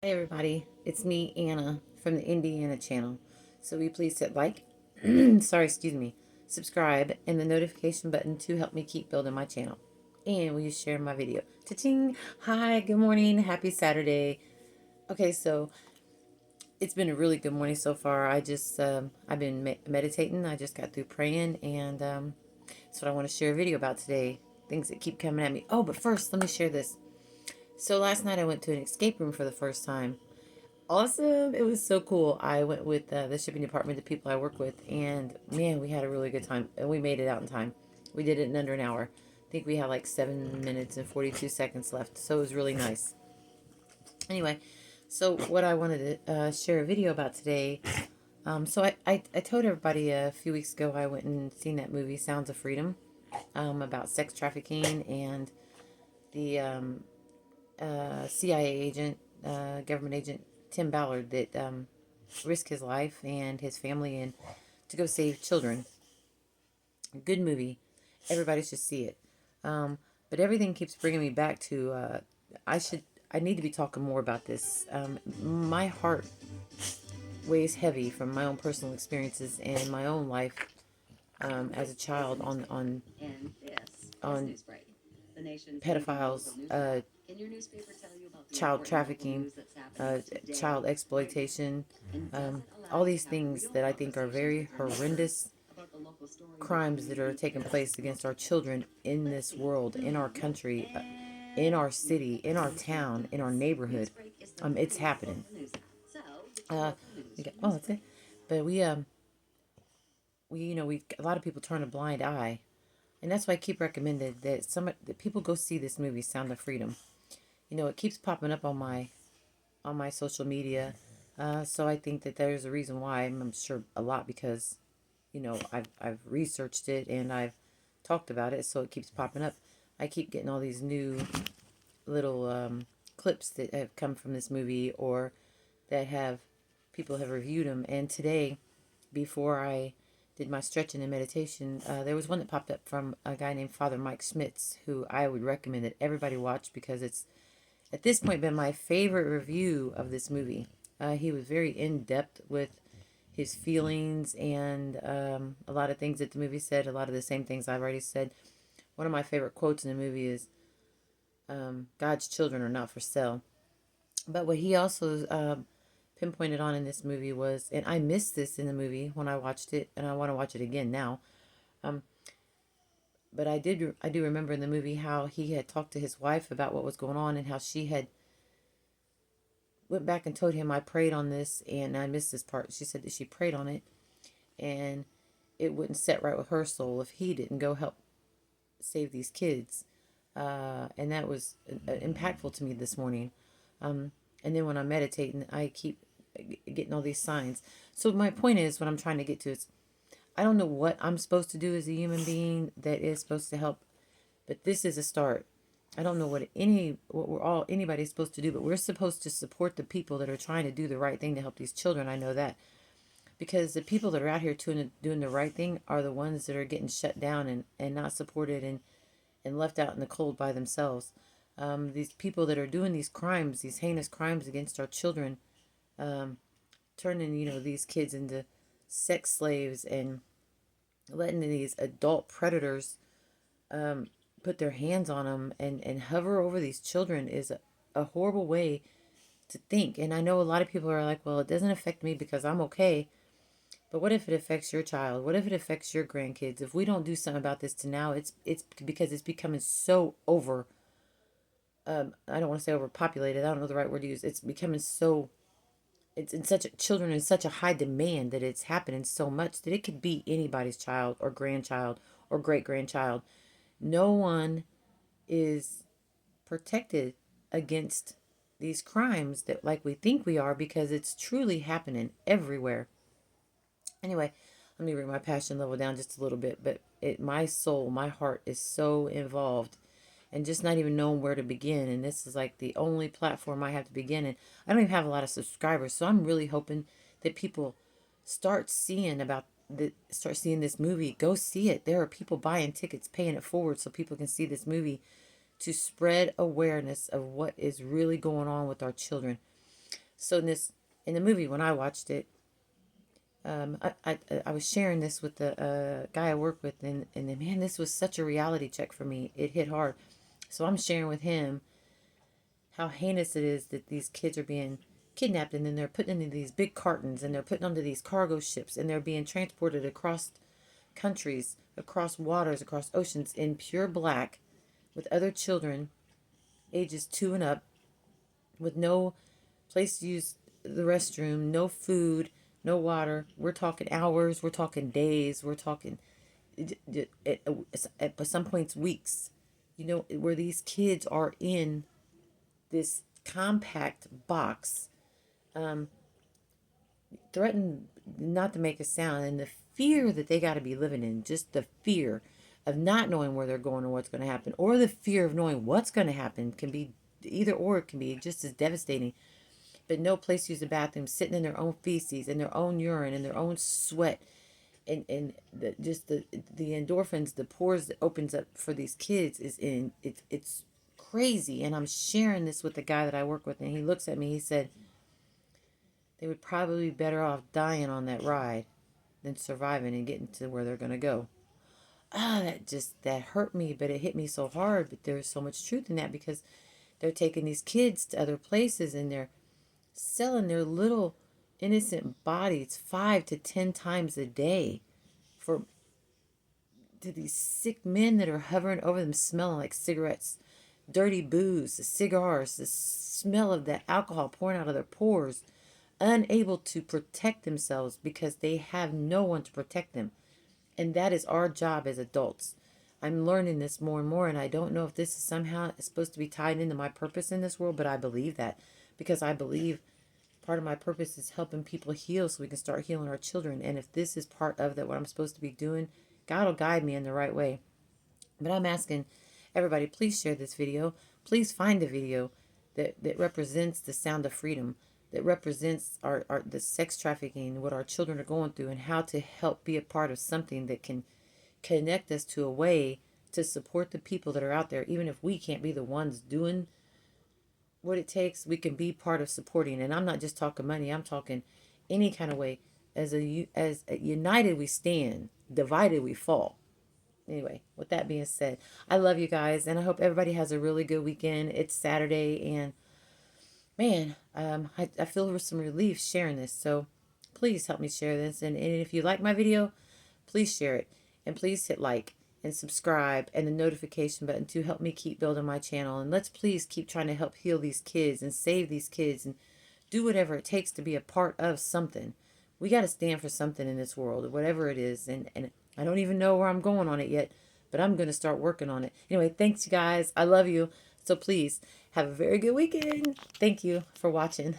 Hey everybody, it's me, Anna, from the Indiana channel. So will you please hit like, excuse me, subscribe, and the notification button to help me keep building my channel. And will you share my video? Cha-ching! Hi, good morning, happy Saturday. Okay, so it's been a really good morning so far. I've been meditating. I just got through praying, and that's what I want to share a video about today. Things that keep coming at me. Oh, but first, let me share this. So last night I went to an escape room for the first time. Awesome. It was so cool. I went with the shipping department, the people I work with, and man, we had a really good time. And we made it out in time. We did it in under an hour. I think we had like 7 minutes and 42 seconds left. So it was really nice. Anyway, so what I wanted to share a video about today. So I told everybody a few weeks ago I went and seen that movie, Sounds of Freedom, about sex trafficking and the CIA agent, government agent Tim Ballard that risked his life and his family and to go save children. Good movie. Everybody should see it. But everything keeps bringing me back to I should I need to be talking more about this. My heart weighs heavy from my own personal experiences and my own life as a child on pedophiles, child trafficking, child exploitation, all these things that I think are very horrendous crimes that are taking place against our children in this world, in our country, in our city, in our town, in our neighborhood. It's happening. Oh, that's it. But we a lot of people turn a blind eye, and that's why I keep recommending that people go see this movie, Sound of Freedom. It keeps popping up on my social media. So I think that there's a reason why. I'm sure a lot because, I've researched it and I've talked about it, so it keeps popping up. I keep getting all these new little clips that have come from this movie or that have people have reviewed them. And today, before I did my stretching and meditation, there was one that popped up from a guy named Father Mike Schmitz, who I would recommend that everybody watch because it's at this point been my favorite review of this movie. He was very in depth with his feelings and a lot of things that the movie said, a lot of the same things I've already said. One of my favorite quotes in the movie is, God's children are not for sale. But what he also pinpointed on in this movie was, and I missed this in the movie when I watched it, and I want to watch it again now. Um, but I do remember in the movie how he had talked to his wife about what was going on and how she had went back and told him, I prayed on this, and I missed this part. She said that she prayed on it and it wouldn't set right with her soul if he didn't go help save these kids. And that was impactful to me this morning. And then when I'm meditating, I keep getting all these signs. So my point is, what I'm trying to get to is, I don't know what I'm supposed to do as a human being that is supposed to help, but this is a start. I don't know what anybody's supposed to do, but we're supposed to support the people that are trying to do the right thing to help these children. I know that because the people that are out here doing the right thing are the ones that are getting shut down and not supported and left out in the cold by themselves. These people that are doing these crimes, these heinous crimes against our children, turning these kids into sex slaves and letting these adult predators put their hands on them and hover over these children is a horrible way to think. And I know a lot of people are like, well, it doesn't affect me because I'm okay. But what if it affects your child? What if it affects your grandkids? If we don't do something about this to now, it's because it's becoming so over. I don't want to say overpopulated. I don't know the right word to use. It's becoming so. It's in such children in such a high demand that it's happening so much that it could be anybody's child or grandchild or great grandchild. No one is protected against these crimes that like we think we are because it's truly happening everywhere. Anyway, let me bring my passion level down just a little bit, but my soul, my heart is so involved and just not even knowing where to begin. And this is like the only platform I have to begin. And I don't even have a lot of subscribers. So I'm really hoping that people start seeing this movie. Go see it. There are people buying tickets, paying it forward so people can see this movie to spread awareness of what is really going on with our children. So in the movie, when I watched it, I was sharing this with the guy I work with, and man, this was such a reality check for me. It hit hard. So I'm sharing with him how heinous it is that these kids are being kidnapped, and then they're put into these big cartons, and they're put onto these cargo ships, and they're being transported across countries, across waters, across oceans in pure black with other children ages 2 and up, with no place to use the restroom, no food, no water. We're talking hours, we're talking days, we're talking at some points weeks, where these kids are in this compact box, threatened not to make a sound, and the fear that they got to be living in, just the fear of not knowing where they're going or what's going to happen, or the fear of knowing what's going to happen, can be either or. It can be just as devastating. But no place to use the bathroom, sitting in their own feces, in their own urine, in their own sweat, and just the endorphins, the pores that opens up for these kids is in it's crazy. And I'm sharing this with the guy that I work with, and he looks at me. He said they would probably be better off dying on that ride than surviving and getting to where they're gonna go. That hurt me, but it hit me so hard. But there's so much truth in that, because they're taking these kids to other places, and they're selling their little innocent bodies 5 to 10 times a day for to these sick men that are hovering over them, smelling like cigarettes, dirty booze, the cigars, the smell of the alcohol pouring out of their pores, unable to protect themselves because they have no one to protect them. And that is our job as adults. I'm learning this more and more, and I don't know if this is somehow supposed to be tied into my purpose in this world, but I believe that, because I believe part of my purpose is helping people heal so we can start healing our children. And if this is part of that, what I'm supposed to be doing, God will guide me in the right way. But I'm asking everybody, please share this video. Please find a video that represents the sound of freedom, that represents our the sex trafficking, what our children are going through, and how to help be a part of something that can connect us to a way to support the people that are out there. Even if we can't be the ones doing what it takes, we can be part of supporting. And I'm not just talking money, I'm talking any kind of way. As united we stand, divided we fall. Anyway, with that being said, I love you guys, and I hope everybody has a really good weekend. It's Saturday, and man, I feel some relief sharing this. So please help me share this. And if you like my video, please share it. And please hit like and subscribe and the notification button to help me keep building my channel. And let's please keep trying to help heal these kids and save these kids and do whatever it takes to be a part of something. We got to stand for something in this world, whatever it is. And I don't even know where I'm going on it yet, but I'm going to start working on it. Anyway, thanks, you guys. I love you. So please have a very good weekend. Thank you for watching.